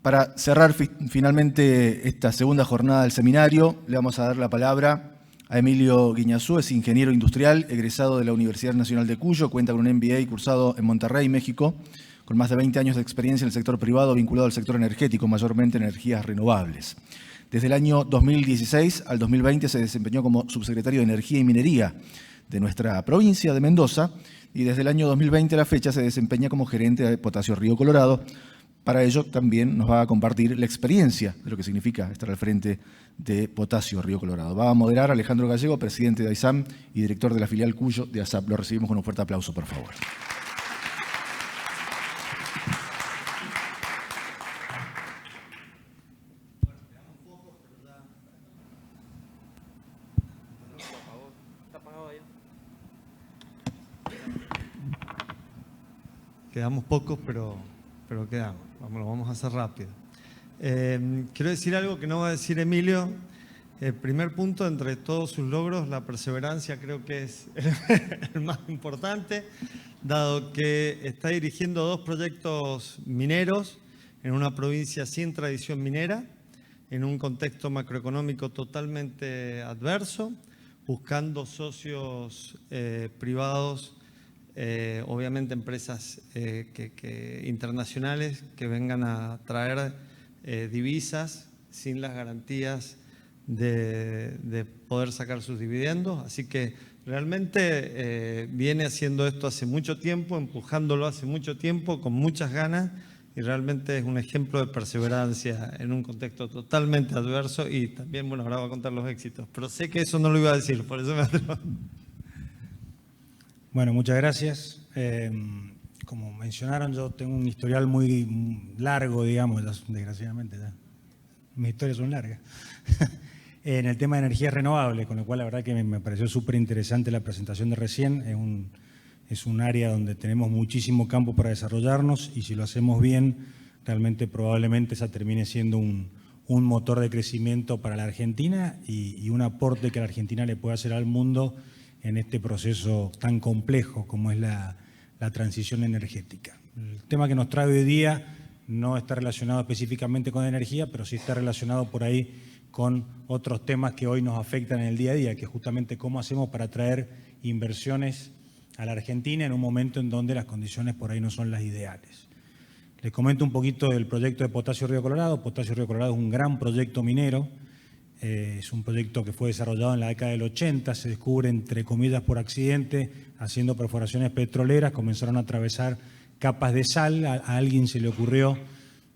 Para cerrar finalmente esta segunda jornada del seminario, le vamos a dar la palabra a Emilio Guiñazú. Es ingeniero industrial, egresado de la Universidad Nacional de Cuyo, cuenta con un MBA cursado en Monterrey, México, con más de 20 años de experiencia en el sector privado vinculado al sector energético, mayormente en energías renovables. Desde el año 2016 al 2020 se desempeñó como subsecretario de Energía y Minería de nuestra provincia de Mendoza y desde el año 2020 a la fecha se desempeña como gerente de Potasio Río Colorado. Para ello también nos va a compartir la experiencia de lo que significa estar al frente de Potasio Río Colorado. Va a moderar Alejandro Gallego, presidente de AISAM y director de la filial Cuyo de ASAP. Lo recibimos con un fuerte aplauso, por favor. Quedamos pocos, pero quedamos. Lo vamos a hacer rápido. Quiero decir algo que no va a decir Emilio. El primer punto, entre todos sus logros, la perseverancia creo que es el más importante, dado que está dirigiendo 2 proyectos mineros en una provincia sin tradición minera, en un contexto macroeconómico totalmente adverso, buscando socios privados, obviamente empresas internacionales que vengan a traer divisas sin las garantías de poder sacar sus dividendos. Así que realmente viene haciendo esto hace mucho tiempo, empujándolo hace mucho tiempo, con muchas ganas, y realmente es un ejemplo de perseverancia en un contexto totalmente adverso. Y también, bueno, ahora voy a contar los éxitos, pero sé que eso no lo iba a decir, por eso me atrevo. Bueno, muchas gracias. Como mencionaron, yo tengo un historial muy largo, digamos, desgraciadamente ya. Mis historias son largas. En el tema de energías renovables, con lo cual la verdad que me pareció súper interesante la presentación de recién. Es un área donde tenemos muchísimo campo para desarrollarnos y si lo hacemos bien, realmente probablemente esa termine siendo un motor de crecimiento para la Argentina y un aporte que la Argentina le puede hacer al mundo en este proceso tan complejo como es la transición energética. El tema que nos trae hoy día no está relacionado específicamente con energía, pero sí está relacionado por ahí con otros temas que hoy nos afectan en el día a día, que es justamente cómo hacemos para traer inversiones a la Argentina en un momento en donde las condiciones por ahí no son las ideales. Les comento un poquito del proyecto de Potasio Río Colorado. Potasio Río Colorado es un gran proyecto minero. Es un proyecto que fue desarrollado en la década del 80, se descubre entre comillas por accidente, haciendo perforaciones petroleras, comenzaron a atravesar capas de sal, a alguien se le ocurrió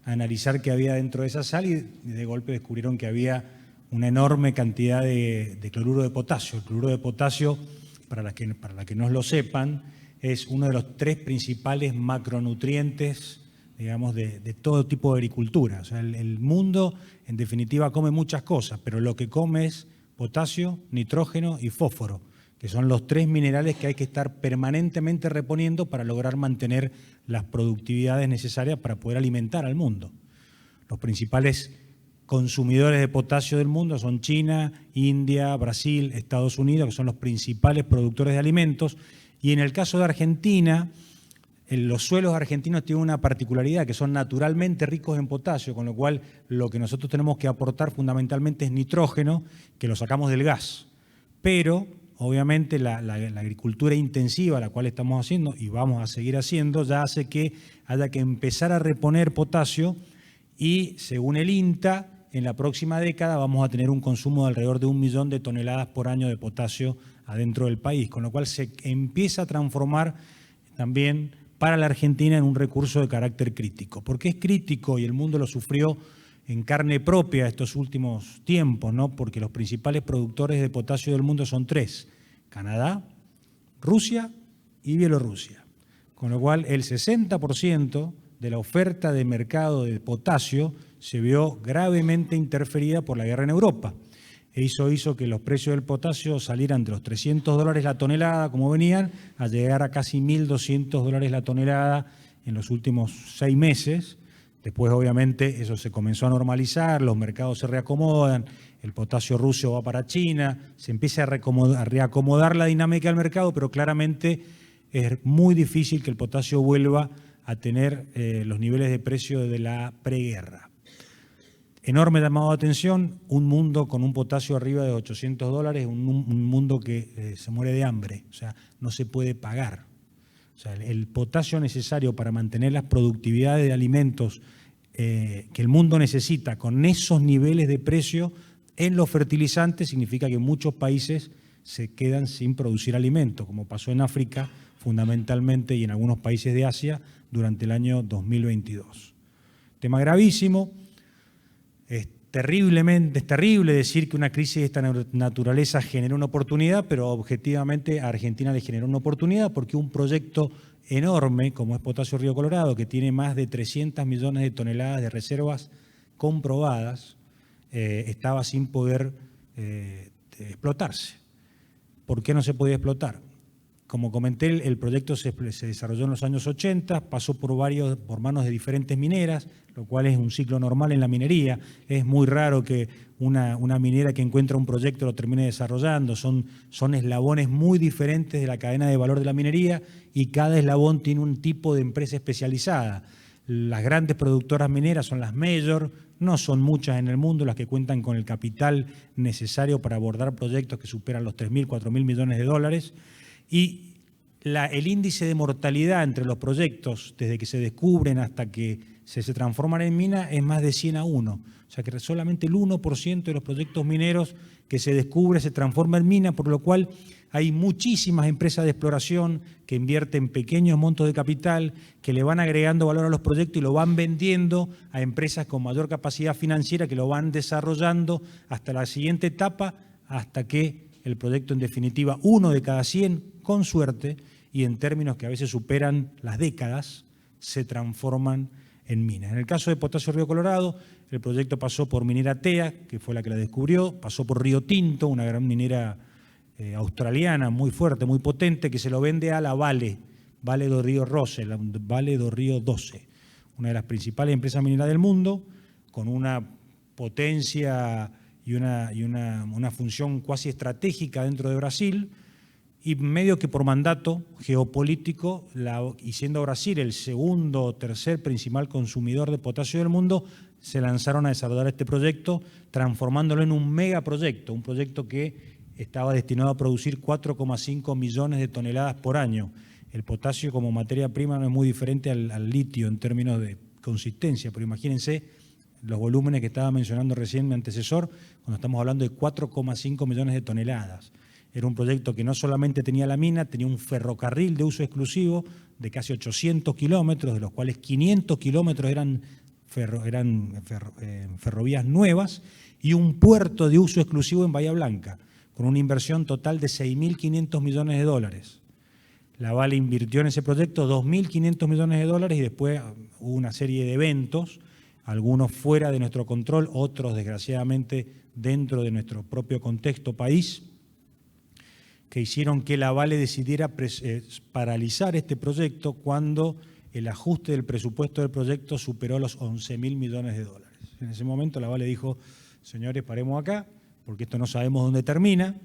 analizar qué había dentro de esa sal y de golpe descubrieron que había una enorme cantidad de cloruro de potasio. El cloruro de potasio, para la que no lo sepan, es uno de los 3 principales macronutrientes, digamos, de todo tipo de agricultura. O sea, el mundo, en definitiva, come muchas cosas, pero lo que come es potasio, nitrógeno y fósforo, que son los 3 minerales que hay que estar permanentemente reponiendo para lograr mantener las productividades necesarias para poder alimentar al mundo. Los principales consumidores de potasio del mundo son China, India, Brasil, Estados Unidos, que son los principales productores de alimentos. Y en el caso de Argentina, los suelos argentinos tienen una particularidad, que son naturalmente ricos en potasio, con lo cual lo que nosotros tenemos que aportar fundamentalmente es nitrógeno, que lo sacamos del gas. Pero, obviamente, la agricultura intensiva, la cual estamos haciendo y vamos a seguir haciendo, ya hace que haya que empezar a reponer potasio y, según el INTA, en la próxima década vamos a tener un consumo de alrededor de 1 millón de toneladas por año de potasio adentro del país, con lo cual se empieza a transformar también para la Argentina en un recurso de carácter crítico. ¿Por qué es crítico? Y el mundo lo sufrió en carne propia estos últimos tiempos, ¿no? Porque los principales productores de potasio del mundo son 3, Canadá, Rusia y Bielorrusia. Con lo cual el 60% de la oferta de mercado de potasio se vio gravemente interferida por la guerra en Europa. Eso hizo que los precios del potasio salieran de los $300 la tonelada, como venían, a llegar a casi $1.200 la tonelada en los últimos 6 meses. Después, obviamente, eso se comenzó a normalizar, los mercados se reacomodan, el potasio ruso va para China, se empieza a reacomodar la dinámica del mercado, pero claramente es muy difícil que el potasio vuelva a tener los niveles de precio de la preguerra. enorme llamado de atención, un mundo con un potasio arriba de $800, un mundo que se muere de hambre, o sea, no se puede pagar. O sea, el potasio necesario para mantener las productividades de alimentos que el mundo necesita con esos niveles de precio en los fertilizantes significa que muchos países se quedan sin producir alimentos, como pasó en África fundamentalmente y en algunos países de Asia durante el año 2022. Tema gravísimo. Es terrible decir que una crisis de esta naturaleza generó una oportunidad, pero objetivamente a Argentina le generó una oportunidad porque un proyecto enorme como es Potasio Río Colorado, que tiene más de 300 millones de toneladas de reservas comprobadas, estaba sin poder explotarse. ¿Por qué no se podía explotar? Como comenté, el proyecto se desarrolló en los años 80, pasó por manos de diferentes mineras, lo cual es un ciclo normal en la minería. Es muy raro que una minera que encuentra un proyecto lo termine desarrollando. Son eslabones muy diferentes de la cadena de valor de la minería y cada eslabón tiene un tipo de empresa especializada. Las grandes productoras mineras son las major, no son muchas en el mundo las que cuentan con el capital necesario para abordar proyectos que superan los 3.000, 4.000 millones de dólares. Y el índice de mortalidad entre los proyectos, desde que se descubren hasta que se transforman en mina, es más de 100 a 1. O sea que solamente el 1% de los proyectos mineros que se descubre se transforma en mina, por lo cual hay muchísimas empresas de exploración que invierten pequeños montos de capital, que le van agregando valor a los proyectos y lo van vendiendo a empresas con mayor capacidad financiera que lo van desarrollando hasta la siguiente etapa, hasta que el proyecto en definitiva, 1 de cada 100, con suerte, y en términos que a veces superan las décadas, se transforman en minas. En el caso de Potasio Río Colorado, el proyecto pasó por Minera TEA, que fue la que la descubrió, pasó por Río Tinto, una gran minera australiana muy fuerte, muy potente, que se lo vende a la Vale do Río Roce, la Vale do Río Doce, una de las principales empresas mineras del mundo, con una potencia y una función cuasi estratégica dentro de Brasil, y medio que por mandato geopolítico, y siendo Brasil el segundo o tercer principal consumidor de potasio del mundo, se lanzaron a desarrollar este proyecto, transformándolo en un megaproyecto, un proyecto que estaba destinado a producir 4,5 millones de toneladas por año. El potasio como materia prima no es muy diferente al litio en términos de consistencia, pero imagínense los volúmenes que estaba mencionando recién mi antecesor, cuando estamos hablando de 4,5 millones de toneladas. Era un proyecto que no solamente tenía la mina, tenía un ferrocarril de uso exclusivo de casi 800 kilómetros, de los cuales 500 kilómetros eran ferrovías nuevas, y un puerto de uso exclusivo en Bahía Blanca, con una inversión total de 6.500 millones de dólares. La Vale invirtió en ese proyecto 2.500 millones de dólares y después hubo una serie de eventos, algunos fuera de nuestro control, otros desgraciadamente dentro de nuestro propio contexto país, que hicieron que la Vale decidiera paralizar este proyecto cuando el ajuste del presupuesto del proyecto superó los 11.000 millones de dólares. En ese momento la Vale dijo, señores, paremos acá, porque esto no sabemos dónde termina.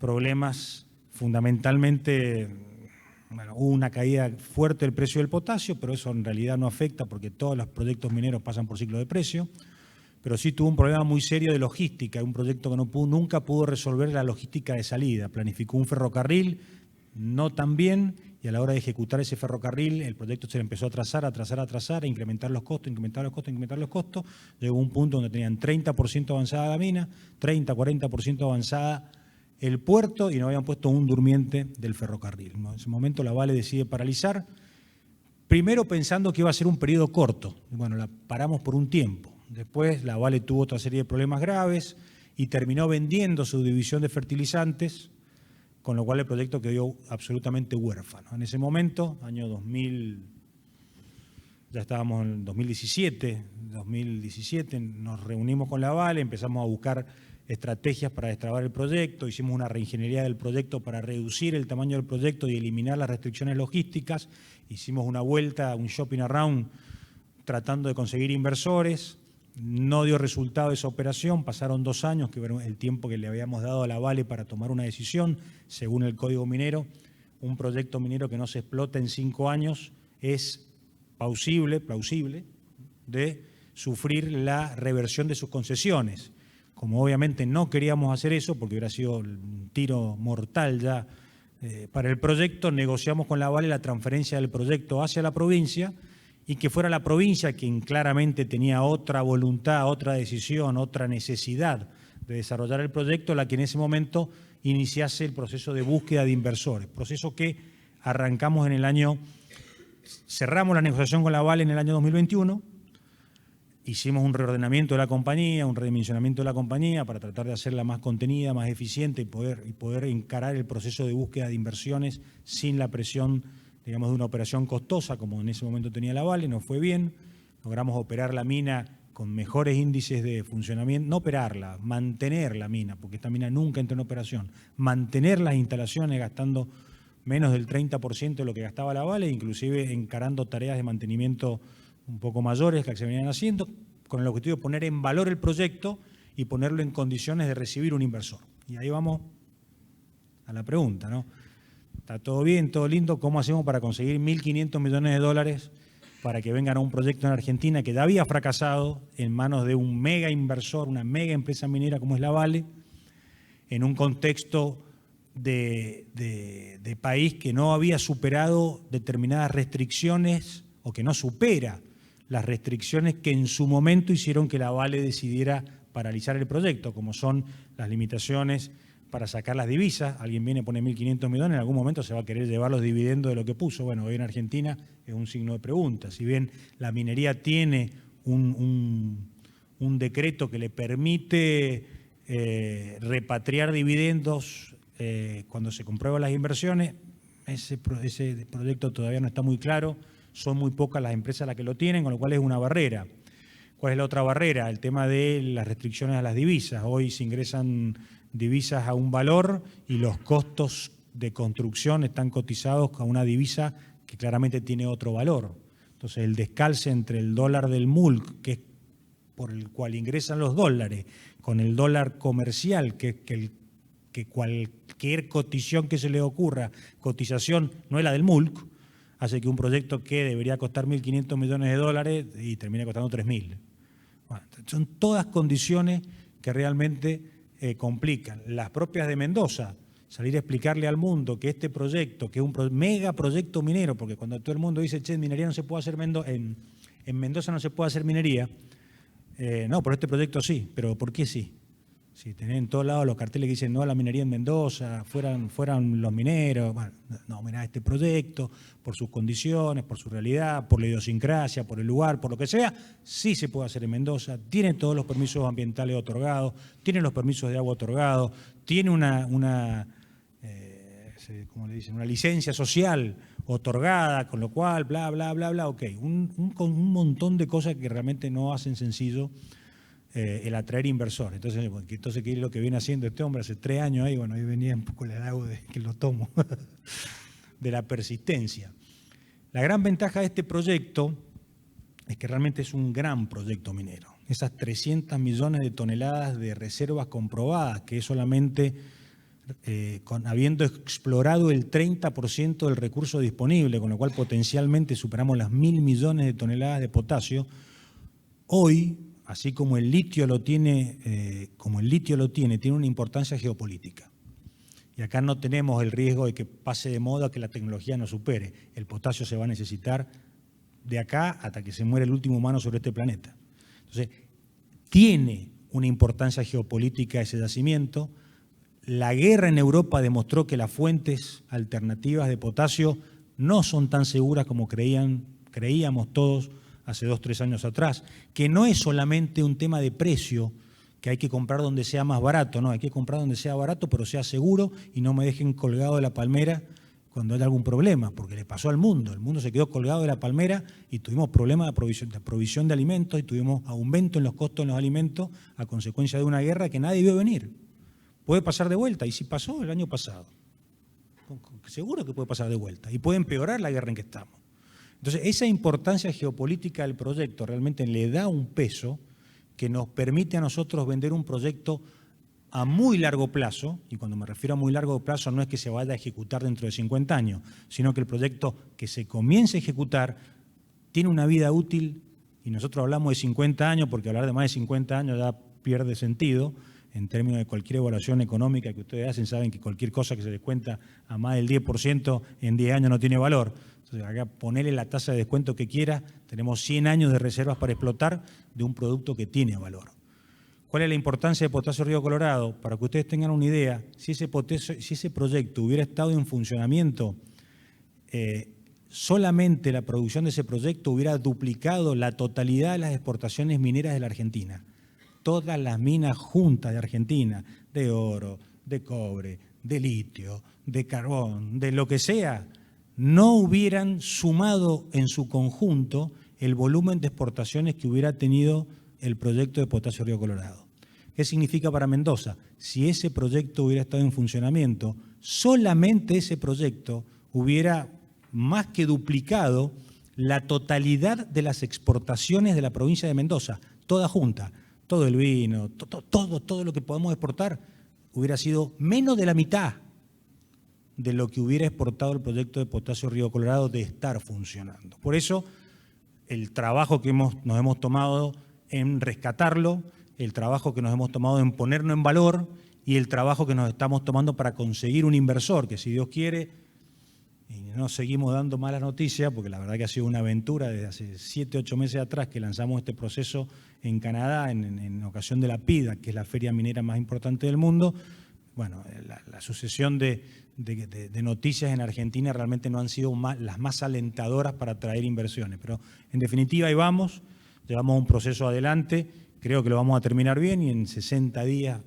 Problemas fundamentalmente, bueno, hubo una caída fuerte del precio del potasio, pero eso en realidad no afecta porque todos los proyectos mineros pasan por ciclo de precio. Pero sí tuvo un problema muy serio de logística, un proyecto que nunca pudo resolver la logística de salida. Planificó un ferrocarril, no tan bien, y a la hora de ejecutar ese ferrocarril, el proyecto se le empezó a atrasar, a incrementar los costos. Llegó a un punto donde tenían 30% avanzada la mina, 30, 40% avanzada el puerto, y no habían puesto un durmiente del ferrocarril. En ese momento la Vale decide paralizar, primero pensando que iba a ser un periodo corto. Bueno, la paramos por un tiempo. Después la Vale tuvo otra serie de problemas graves y terminó vendiendo su división de fertilizantes, con lo cual el proyecto quedó absolutamente huérfano. En ese momento, año 2000, ya estábamos en 2017, nos reunimos con la Vale, empezamos a buscar estrategias para destrabar el proyecto, hicimos una reingeniería del proyecto para reducir el tamaño del proyecto y eliminar las restricciones logísticas, hicimos una vuelta, un shopping around, tratando de conseguir inversores. No dio resultado esa operación, pasaron 2 años, que era el tiempo que le habíamos dado a la Vale para tomar una decisión. Según el Código Minero, un proyecto minero que no se explota en 5 años es plausible de sufrir la reversión de sus concesiones. Como obviamente no queríamos hacer eso, porque hubiera sido un tiro mortal ya para el proyecto, negociamos con la Vale la transferencia del proyecto hacia la provincia y que fuera la provincia quien claramente tenía otra voluntad, otra decisión, otra necesidad de desarrollar el proyecto, la que en ese momento iniciase el proceso de búsqueda de inversores. Proceso que arrancamos en el año, cerramos la negociación con la Vale en el año 2021, hicimos un reordenamiento de la compañía, un redimensionamiento de la compañía para tratar de hacerla más contenida, más eficiente y poder encarar el proceso de búsqueda de inversiones sin la presión, digamos, de una operación costosa como en ese momento tenía la Vale. Nos fue bien, logramos operar la mina con mejores índices de funcionamiento, no operarla, mantener la mina, porque esta mina nunca entró en operación, mantener las instalaciones gastando menos del 30% de lo que gastaba la Vale, inclusive encarando tareas de mantenimiento un poco mayores que se venían haciendo, con el objetivo de poner en valor el proyecto y ponerlo en condiciones de recibir un inversor. Y ahí vamos a la pregunta, ¿no? Está todo bien, todo lindo, ¿cómo hacemos para conseguir 1.500 millones de dólares para que vengan a un proyecto en Argentina que ya había fracasado en manos de un mega inversor, una mega empresa minera como es la Vale, en un contexto de país que no había superado determinadas restricciones o que no supera las restricciones que en su momento hicieron que la Vale decidiera paralizar el proyecto, como son las limitaciones para sacar las divisas. Alguien viene y pone 1.500 millones, en algún momento se va a querer llevar los dividendos de lo que puso. Bueno, hoy en Argentina es un signo de pregunta. Si bien la minería tiene un decreto que le permite repatriar dividendos cuando se comprueban las inversiones, ese proyecto todavía no está muy claro. Son muy pocas las empresas las que lo tienen, con lo cual es una barrera. ¿Cuál es la otra barrera? El tema de las restricciones a las divisas. Hoy se ingresan divisas a un valor y los costos de construcción están cotizados a una divisa que claramente tiene otro valor. Entonces, el descalce entre el dólar del MULC, que es por el cual ingresan los dólares, con el dólar comercial, que cualquier cotización que se le ocurra, cotización no es la del MULC, hace que un proyecto que debería costar 1.500 millones de dólares y termine costando 3.000. Bueno, son todas condiciones que realmente complican. Las propias de Mendoza, salir a explicarle al mundo que este proyecto, que es un mega proyecto minero, porque cuando todo el mundo dice, che, minería no se puede hacer, en Mendoza no se puede hacer minería, no, pero este proyecto sí, pero ¿por qué sí? Si tenés en todos lados los carteles que dicen no a la minería en Mendoza, fueran los mineros, bueno, no, mirá, este proyecto, por sus condiciones, por su realidad, por la idiosincrasia, por el lugar, por lo que sea, sí se puede hacer en Mendoza, tiene todos los permisos ambientales otorgados, tiene los permisos de agua otorgados, tiene ¿cómo le dicen? Una licencia social otorgada, con lo cual, bla, bla, bla, bla, ok. Un montón de cosas que realmente no hacen sencillo el atraer inversores. Entonces, ¿qué es lo que viene haciendo este hombre hace 3 años ahí? Bueno, ahí venía un poco el halago de que lo tomo, de la persistencia. La gran ventaja de este proyecto es que realmente es un gran proyecto minero. Esas 300 millones de toneladas de reservas comprobadas, que es solamente habiendo explorado el 30% del recurso disponible, con lo cual potencialmente superamos las 1.000 millones de toneladas de potasio, hoy, así como el litio lo tiene, tiene una importancia geopolítica. Y acá no tenemos el riesgo de que pase de moda, que la tecnología nos supere. El potasio se va a necesitar de acá hasta que se muera el último humano sobre este planeta. Entonces, tiene una importancia geopolítica ese yacimiento. La guerra en Europa demostró que las fuentes alternativas de potasio no son tan seguras como creíamos todos hace 2 o 3 años atrás, que no es solamente un tema de precio, que hay que comprar donde sea más barato, no, hay que comprar donde sea barato, pero sea seguro y no me dejen colgado de la palmera cuando haya algún problema, porque le pasó al mundo. El mundo se quedó colgado de la palmera y tuvimos problemas de provisión de alimentos y tuvimos aumento en los costos de los alimentos a consecuencia de una guerra que nadie vio venir. Puede pasar de vuelta, y si pasó el año pasado, seguro que puede pasar de vuelta, y puede empeorar la guerra en que estamos. Entonces, esa importancia geopolítica del proyecto realmente le da un peso que nos permite a nosotros vender un proyecto a muy largo plazo, y cuando me refiero a muy largo plazo no es que se vaya a ejecutar dentro de 50 años, sino que el proyecto que se comience a ejecutar tiene una vida útil y nosotros hablamos de 50 años porque hablar de más de 50 años ya pierde sentido. En términos de cualquier evaluación económica que ustedes hacen, saben que cualquier cosa que se descuenta a más del 10% en 10 años no tiene valor. Entonces, acá ponerle la tasa de descuento que quiera, tenemos 100 años de reservas para explotar de un producto que tiene valor. ¿Cuál es la importancia de Potasio Río Colorado? Para que ustedes tengan una idea, si ese proyecto hubiera estado en funcionamiento, solamente la producción de ese proyecto hubiera duplicado la totalidad de las exportaciones mineras de la Argentina. Todas las minas juntas de Argentina, de oro, de cobre, de litio, de carbón, de lo que sea, no hubieran sumado en su conjunto el volumen de exportaciones que hubiera tenido el proyecto de Potasio Río Colorado. ¿Qué significa para Mendoza? Si ese proyecto hubiera estado en funcionamiento, solamente ese proyecto hubiera más que duplicado la totalidad de las exportaciones de la provincia de Mendoza, toda junta. Todo el vino, todo lo que podemos exportar hubiera sido menos de la mitad de lo que hubiera exportado el proyecto de Potasio Río Colorado de estar funcionando. Por eso, el trabajo que nos hemos tomado en rescatarlo, el trabajo que nos hemos tomado en ponerlo en valor y el trabajo que nos estamos tomando para conseguir un inversor que, si Dios quiere, y no seguimos dando malas noticias, porque la verdad que ha sido una aventura desde hace 7, 8 meses atrás que lanzamos este proceso en Canadá en ocasión de la PIDA, que es la feria minera más importante del mundo. Bueno, la sucesión de noticias en Argentina realmente no han sido las más alentadoras para atraer inversiones. Pero en definitiva ahí vamos, llevamos un proceso adelante, creo que lo vamos a terminar bien y en 60 días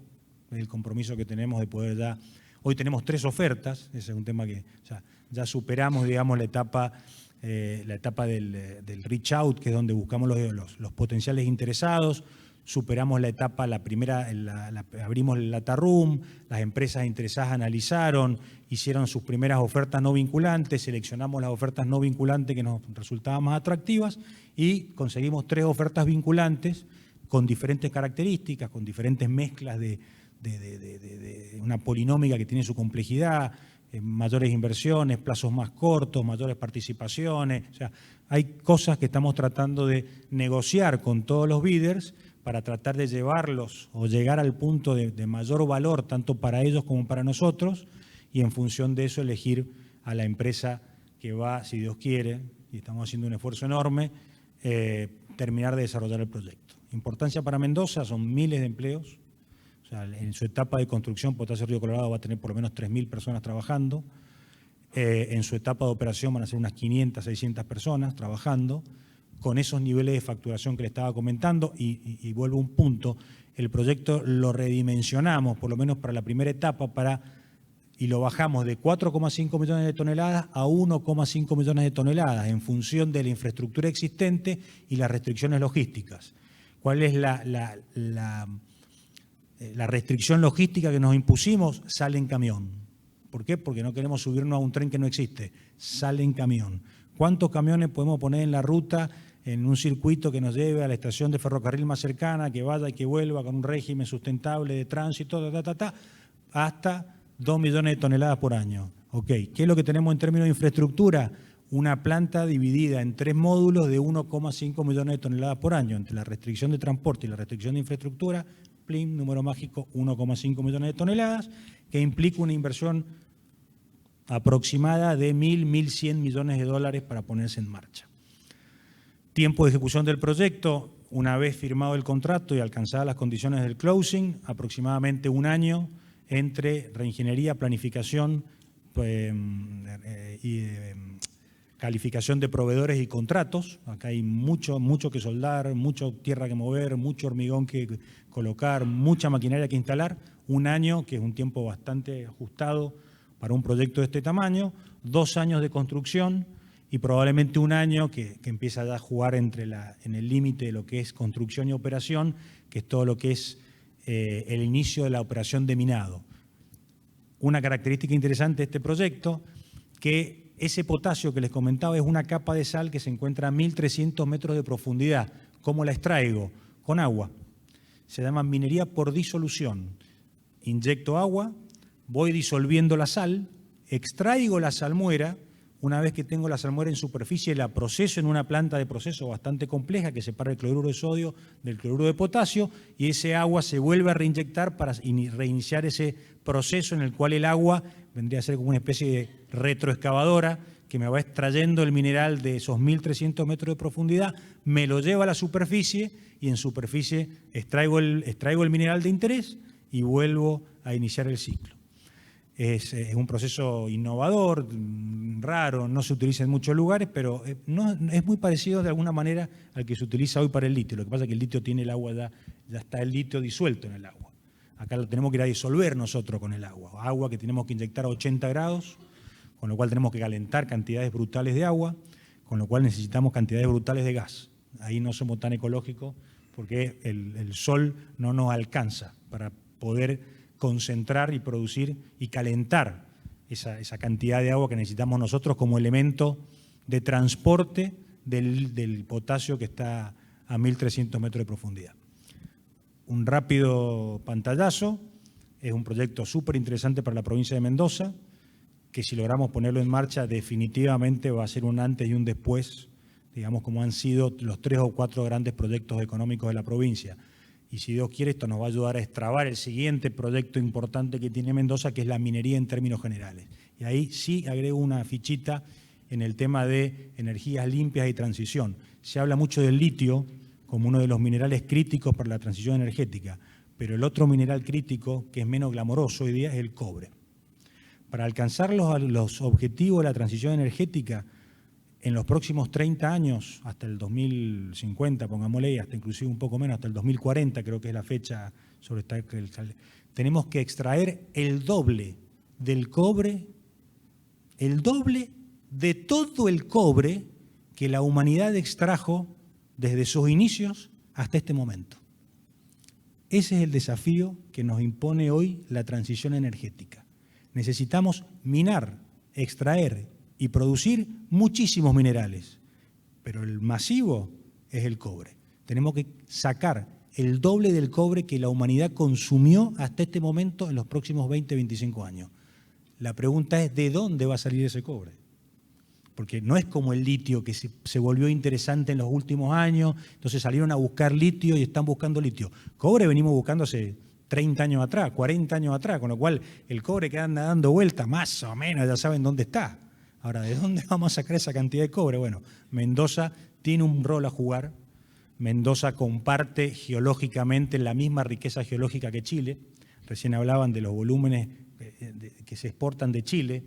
el compromiso que tenemos de poder ya... Hoy tenemos 3 ofertas, ese es un tema que ya superamos, digamos, la etapa del reach out, que es donde buscamos los potenciales interesados. Superamos la etapa, la primera, abrimos el data room, las empresas interesadas analizaron, hicieron sus primeras ofertas no vinculantes, seleccionamos las ofertas no vinculantes que nos resultaban más atractivas y conseguimos 3 ofertas vinculantes con diferentes características, con diferentes mezclas de una polinómica que tiene su complejidad, mayores inversiones, plazos más cortos, mayores participaciones. O sea, hay cosas que estamos tratando de negociar con todos los bidders para tratar de llevarlos o llegar al punto de mayor valor tanto para ellos como para nosotros y en función de eso elegir a la empresa que va, si Dios quiere, y estamos haciendo un esfuerzo enorme, terminar de desarrollar el proyecto. Importancia para Mendoza, son miles de empleos. O sea, en su etapa de construcción, Potasio Río Colorado va a tener por lo menos 3.000 personas trabajando. En su etapa de operación van a ser unas 500, 600 personas trabajando con esos niveles de facturación que le estaba comentando. Y vuelvo a un punto, el proyecto lo redimensionamos, por lo menos para la primera etapa, y lo bajamos de 4,5 millones de toneladas a 1,5 millones de toneladas en función de la infraestructura existente y las restricciones logísticas. ¿Cuál es la restricción logística que nos impusimos? Sale en camión. ¿Por qué? Porque no queremos subirnos a un tren que no existe. Sale en camión. ¿Cuántos camiones podemos poner en la ruta en un circuito que nos lleve a la estación de ferrocarril más cercana, que vaya y que vuelva con un régimen sustentable de tránsito, hasta 2 millones de toneladas por año? Ok, ¿qué es lo que tenemos en términos de infraestructura? Una planta dividida en 3 módulos de 1,5 millones de toneladas por año. Entre la restricción de transporte y la restricción de infraestructura, PLIM, número mágico, 1,5 millones de toneladas, que implica una inversión aproximada de 1.100 millones de dólares para ponerse en marcha. Tiempo de ejecución del proyecto, una vez firmado el contrato y alcanzadas las condiciones del closing, aproximadamente 1 año entre reingeniería, planificación y calificación de proveedores y contratos. Acá hay mucho que soldar, mucha tierra que mover, mucho hormigón que colocar, mucha maquinaria que instalar. 1 año, que es un tiempo bastante ajustado para un proyecto de este tamaño. 2 años de construcción y probablemente 1 año que empieza ya a jugar en el límite de lo que es construcción y operación, que es todo lo que es el inicio de la operación de minado. Una característica interesante de este proyecto, que ese potasio que les comentaba es una capa de sal que se encuentra a 1.300 metros de profundidad. ¿Cómo la extraigo? Con agua. Se llama minería por disolución. Inyecto agua, voy disolviendo la sal, extraigo la salmuera, Una vez que tengo la salmuera en superficie, la proceso en una planta de proceso bastante compleja que separa el cloruro de sodio del cloruro de potasio, y ese agua se vuelve a reinyectar para reiniciar ese proceso en el cual el agua vendría a ser como una especie de retroexcavadora que me va extrayendo el mineral de esos 1.300 metros de profundidad, me lo lleva a la superficie y en superficie extraigo el mineral de interés y vuelvo a iniciar el ciclo. Es un proceso innovador, raro, no se utiliza en muchos lugares, pero es muy parecido de alguna manera al que se utiliza hoy para el litio. Lo que pasa es que el litio tiene el agua, ya está el litio disuelto en el agua. Acá lo tenemos que ir a disolver nosotros con el agua. Agua que tenemos que inyectar a 80 grados, con lo cual tenemos que calentar cantidades brutales de agua, con lo cual necesitamos cantidades brutales de gas. Ahí no somos tan ecológicos porque el sol no nos alcanza para poder concentrar y producir y calentar esa cantidad de agua que necesitamos nosotros como elemento de transporte del potasio que está a 1.300 metros de profundidad. Un rápido pantallazo, es un proyecto súper interesante para la provincia de Mendoza, que si logramos ponerlo en marcha definitivamente va a ser un antes y un después, digamos como han sido los 3 o 4 grandes proyectos económicos de la provincia. Y si Dios quiere, esto nos va a ayudar a extrabar el siguiente proyecto importante que tiene Mendoza, que es la minería en términos generales. Y ahí sí agrego una fichita en el tema de energías limpias y transición. Se habla mucho del litio como uno de los minerales críticos para la transición energética, pero el otro mineral crítico, que es menos glamoroso hoy día, es el cobre. Para alcanzar los objetivos de la transición energética en los próximos 30 años, hasta el 2050, pongámosle, hasta inclusive un poco menos, hasta el 2040 creo que es la fecha sobre esta, tenemos que extraer el doble del cobre, el doble de todo el cobre que la humanidad extrajo desde sus inicios hasta este momento. Ese es el desafío que nos impone hoy la transición energética. Necesitamos minar, extraer y producir muchísimos minerales, pero el masivo es el cobre. Tenemos que sacar el doble del cobre que la humanidad consumió hasta este momento en los próximos 20, 25 años. La pregunta es, ¿de dónde va a salir ese cobre? Porque no es como el litio que se volvió interesante en los últimos años, entonces salieron a buscar litio y están buscando litio. Cobre venimos buscando hace 30 años atrás, 40 años atrás, con lo cual el cobre que anda dando vueltas, más o menos ya saben dónde está. Ahora, ¿de dónde vamos a sacar esa cantidad de cobre? Bueno, Mendoza tiene un rol a jugar. Mendoza comparte geológicamente la misma riqueza geológica que Chile. Recién hablaban de los volúmenes que se exportan de Chile.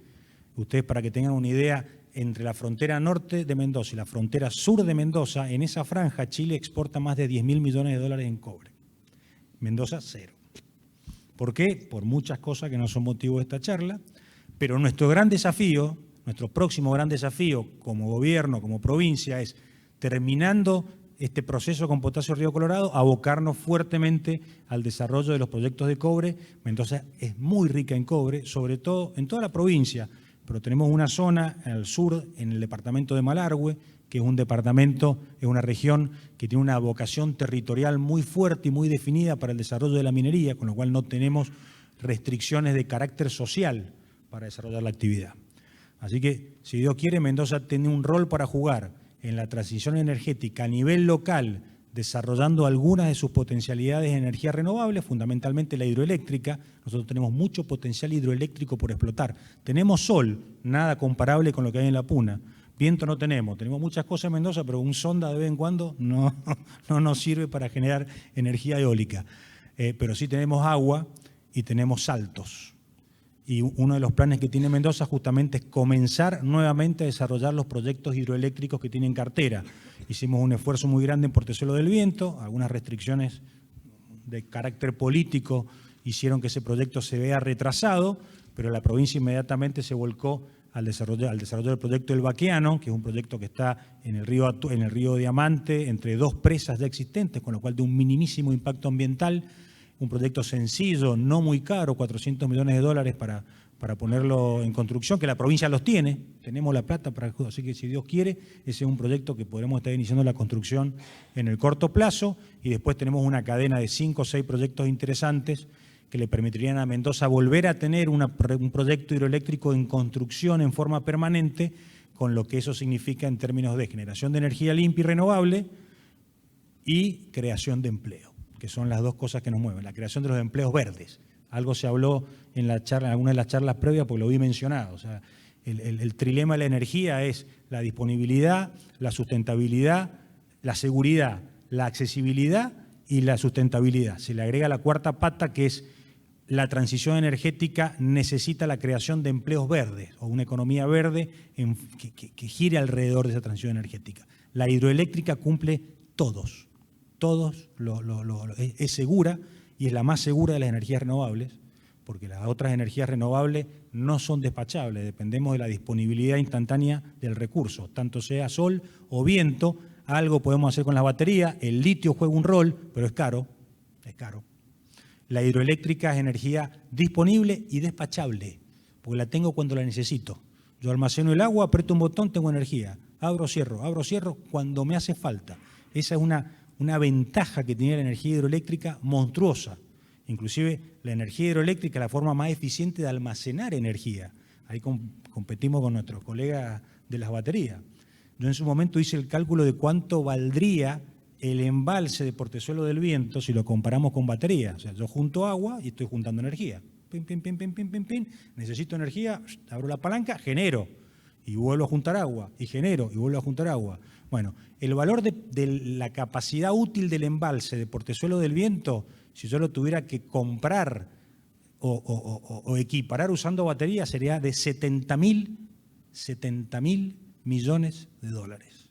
Ustedes, para que tengan una idea, entre la frontera norte de Mendoza y la frontera sur de Mendoza, en esa franja Chile exporta más de 10.000 millones de dólares en cobre. Mendoza, cero. ¿Por qué? Por muchas cosas que no son motivo de esta charla, pero nuestro gran desafío, nuestro próximo gran desafío como gobierno, como provincia, es, terminando este proceso con Potasio Río Colorado, abocarnos fuertemente al desarrollo de los proyectos de cobre. Mendoza es muy rica en cobre, sobre todo en toda la provincia, pero tenemos una zona al sur, en el departamento de Malargüe, que es un departamento, es una región que tiene una vocación territorial muy fuerte y muy definida para el desarrollo de la minería, con lo cual no tenemos restricciones de carácter social para desarrollar la actividad. Así que, si Dios quiere, Mendoza tiene un rol para jugar en la transición energética a nivel local, desarrollando algunas de sus potencialidades en energía renovable, fundamentalmente la hidroeléctrica. Nosotros tenemos mucho potencial hidroeléctrico por explotar. Tenemos sol, nada comparable con lo que hay en la Puna. Viento no tenemos muchas cosas en Mendoza, pero un sonda de vez en cuando no nos sirve para generar energía eólica. Pero sí tenemos agua y tenemos saltos. Y uno de los planes que tiene Mendoza justamente es comenzar nuevamente a desarrollar los proyectos hidroeléctricos que tienen cartera. Hicimos un esfuerzo muy grande en Portezuelo del Viento, algunas restricciones de carácter político hicieron que ese proyecto se vea retrasado, pero la provincia inmediatamente se volcó al desarrollo del proyecto El Baqueano, que es un proyecto que está en el río Diamante, entre dos presas ya existentes, con lo cual de un minimísimo impacto ambiental, un proyecto sencillo, no muy caro, 400 millones de dólares para ponerlo en construcción, que la provincia los tiene, tenemos la plata para el, así que si Dios quiere, ese es un proyecto que podremos estar iniciando la construcción en el corto plazo, y después tenemos una cadena de 5 o 6 proyectos interesantes que le permitirían a Mendoza volver a tener un proyecto hidroeléctrico en construcción en forma permanente, con lo que eso significa en términos de generación de energía limpia y renovable y creación de empleo, que son las dos cosas que nos mueven. La creación de los empleos verdes. Algo se habló en la charla, en alguna de las charlas previas, porque lo vi mencionado. O sea, el trilema de la energía es la disponibilidad, la sustentabilidad, la seguridad, la accesibilidad y la sustentabilidad. Se le agrega la cuarta pata, que es la transición energética necesita la creación de empleos verdes o una economía verde que gire alrededor de esa transición energética. La hidroeléctrica cumple todos, es segura y es la más segura de las energías renovables, porque las otras energías renovables no son despachables, dependemos de la disponibilidad instantánea del recurso, tanto sea sol o viento. Algo podemos hacer con las baterías, el litio juega un rol, pero es caro. La hidroeléctrica es energía disponible y despachable, porque la tengo cuando la necesito. Yo almaceno el agua, aprieto un botón, tengo energía. Abro, cierro cuando me hace falta. Esa es una ventaja que tiene la energía hidroeléctrica monstruosa. Inclusive la energía hidroeléctrica es la forma más eficiente de almacenar energía. Ahí competimos con nuestros colegas de las baterías. Yo en su momento hice el cálculo de cuánto valdría el embalse de Portezuelo del Viento si lo comparamos con baterías. O sea, yo junto agua y estoy juntando energía. Pim. Necesito energía, abro la palanca, genero y vuelvo a juntar agua, y genero y vuelvo a juntar agua. Bueno, el valor de la capacidad útil del embalse de Portezuelo del Viento, si yo lo tuviera que comprar o equiparar usando baterías, sería de 70.000 millones de dólares.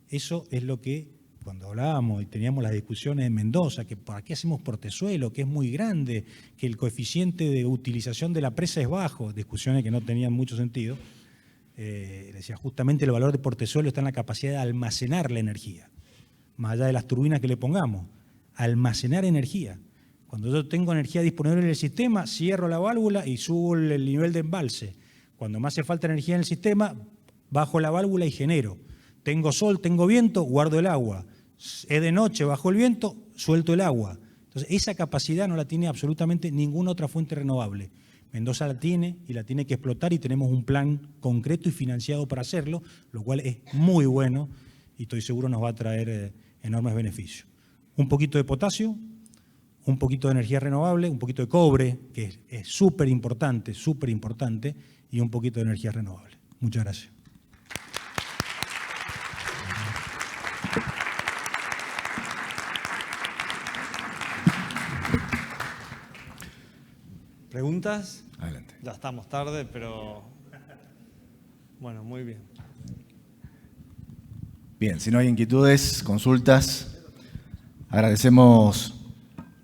Eso es lo que, cuando hablábamos y teníamos las discusiones en Mendoza, que ¿para qué hacemos Portezuelo?, que es muy grande, que el coeficiente de utilización de la presa es bajo, discusiones que no tenían mucho sentido. Decía, justamente el valor de Portezuelo está en la capacidad de almacenar la energía, más allá de las turbinas que le pongamos, almacenar energía. Cuando yo tengo energía disponible en el sistema, cierro la válvula y subo el nivel de embalse. Cuando me hace falta energía en el sistema, bajo la válvula y genero. Tengo sol, tengo viento, guardo el agua. Es de noche, bajo el viento, suelto el agua. Entonces, esa capacidad no la tiene absolutamente ninguna otra fuente renovable. Mendoza la tiene y la tiene que explotar y tenemos un plan concreto y financiado para hacerlo, lo cual es muy bueno y estoy seguro nos va a traer enormes beneficios. Un poquito de potasio, un poquito de energía renovable, un poquito de cobre, que es súper importante, y un poquito de energía renovable. Muchas gracias. ¿Preguntas? Adelante. Ya estamos tarde, pero bueno, muy bien. Bien, si no hay inquietudes, consultas, agradecemos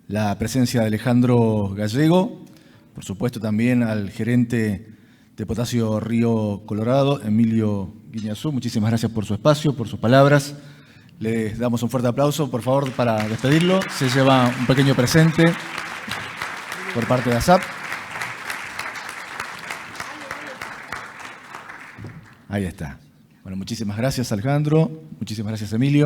la presencia de Alejandro Gallego, por supuesto también al gerente de Potasio Río Colorado, Emilio Guiñazú. Muchísimas gracias por su espacio, por sus palabras. Les damos un fuerte aplauso, por favor, para despedirlo. Se lleva un pequeño presente por parte de ASAP. Ahí está. Bueno, muchísimas gracias, Alejandro. Muchísimas gracias, Emilio.